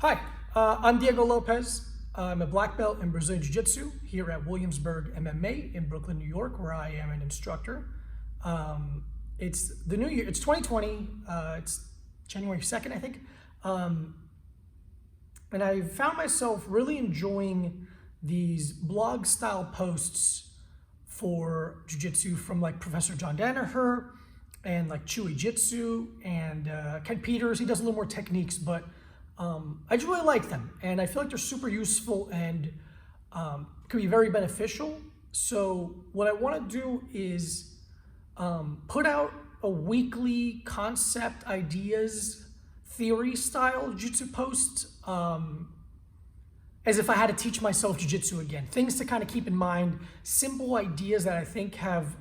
Hi, I'm Diego Lopez. I'm a black belt in Brazilian Jiu-Jitsu here at Williamsburg MMA in Brooklyn, New York, where I am an instructor. It's the new year. It's 2020. It's January 2nd, I think. And I found myself really enjoying these blog style posts for jiu-jitsu from like Professor John Danaher and like Chewy Jitsu and Ken Peters. He does a little more techniques, but I just really like them, and I feel like they're super useful and can be very beneficial. So what I want to do is put out a weekly concept, ideas, theory style jiu-jitsu post, as if I had to teach myself jiu-jitsu again. Things to kind of keep in mind, simple ideas that I think have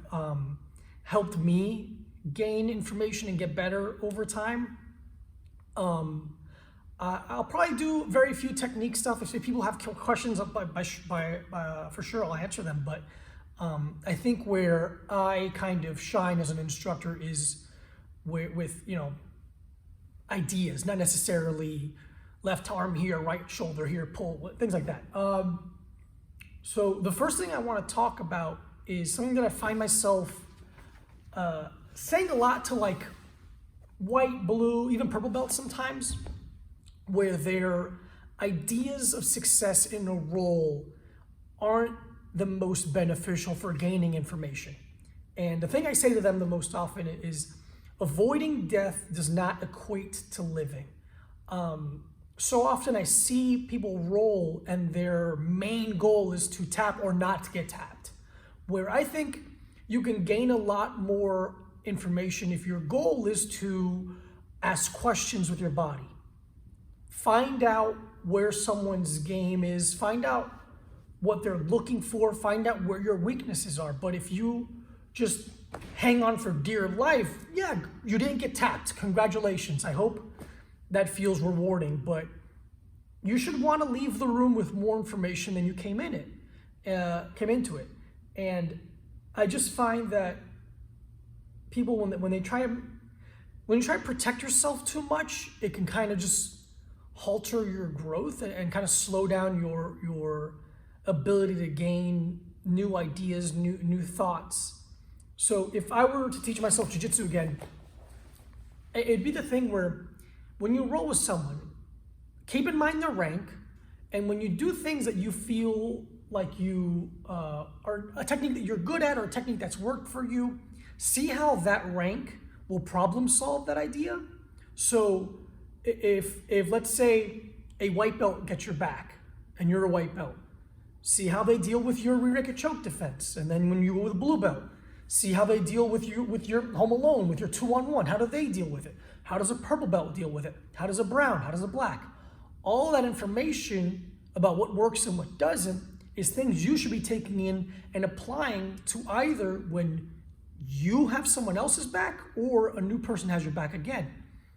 helped me gain information and get better over time. I'll probably do very few technique stuff. If people have questions, for sure I'll answer them. But I think where I kind of shine as an instructor is with ideas, not necessarily left arm here, right shoulder here, pull, things like that. So the first thing I want to talk about is something that I find myself saying a lot to like white, blue, even purple belts sometimes, where their ideas of success in a role aren't the most beneficial for gaining information. And the thing I say to them the most often is avoiding death does not equate to living. So often I see people roll and their main goal is to tap or not to get tapped, where I think you can gain a lot more information if your goal is to ask questions with your body. Find out where someone's game is, find out what they're looking for, find out where your weaknesses are. But if you just hang on for dear life, yeah, you didn't get tapped. Congratulations. I hope that feels rewarding, but you should want to leave the room with more information than you came into it. And I just find that people, when you try to protect yourself too much, it can kind of just halter your growth and kind of slow down your ability to gain new ideas, new thoughts. So if I were to teach myself jiu-jitsu again, it'd be the thing where when you roll with someone, keep in mind their rank, and when you do things that you feel like you are a technique that you're good at or a technique that's worked for you, see how that rank will problem solve that idea. So if let's say a white belt gets your back and you're a white belt, see how they deal with your rear naked choke defense. And then when you go with a blue belt, see how they deal with your home alone, with your 2-on-1. How do they deal with it? How does a purple belt deal with it? How does a brown? How does a black? All that information about what works and what doesn't is things you should be taking in and applying to either when you have someone else's back or a new person has your back again.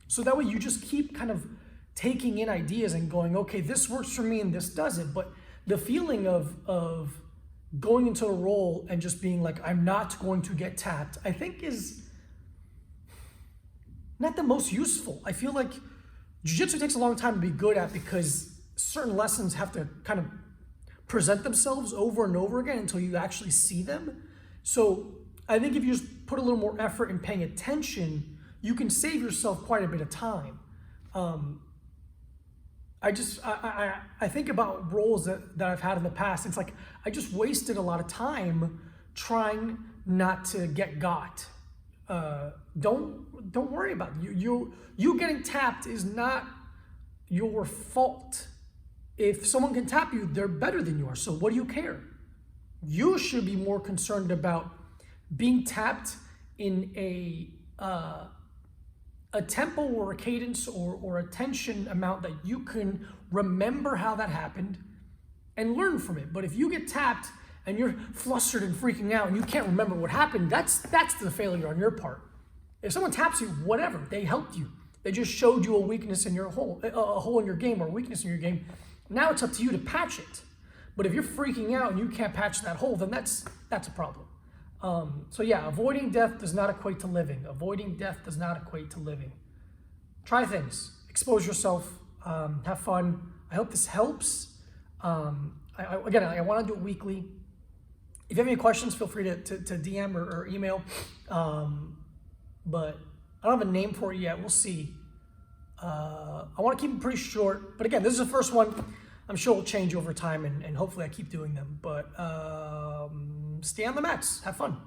So that way you just keep kind of taking in ideas and going, okay, this works for me and this doesn't. But the feeling of going into a role and just being like, I'm not going to get tapped, I think is not the most useful. I feel like jiu-jitsu takes a long time to be good at because certain lessons have to kind of present themselves over and over again until you actually see them. So I think if you just put a little more effort in paying attention, you can save yourself quite a bit of time. I think about roles that I've had in the past. It's like I just wasted a lot of time trying not to get got. Don't worry about it. You getting tapped is not your fault. If someone can tap you, they're better than you are. So what do you care? You should be more concerned about being tapped in a tempo or a cadence or a tension amount that you can remember how that happened and learn from it. But if you get tapped and you're flustered and freaking out and you can't remember what happened, that's the failure on your part. If someone taps you, whatever, they helped you. They just showed you a weakness in your hole, a hole in your game or a weakness in your game. Now it's up to you to patch it. But if you're freaking out and you can't patch that hole, then that's a problem. So yeah, avoiding death does not equate to living. Avoiding death does not equate to living. Try things, expose yourself. Have fun. I hope this helps. Again, I want to do it weekly. If you have any questions, feel free to DM or email. But I don't have a name for it yet. We'll see. I want to keep it pretty short. But again, this is the first one. I'm sure it'll change over time, and hopefully I keep doing them. But stay on the mats. Have fun.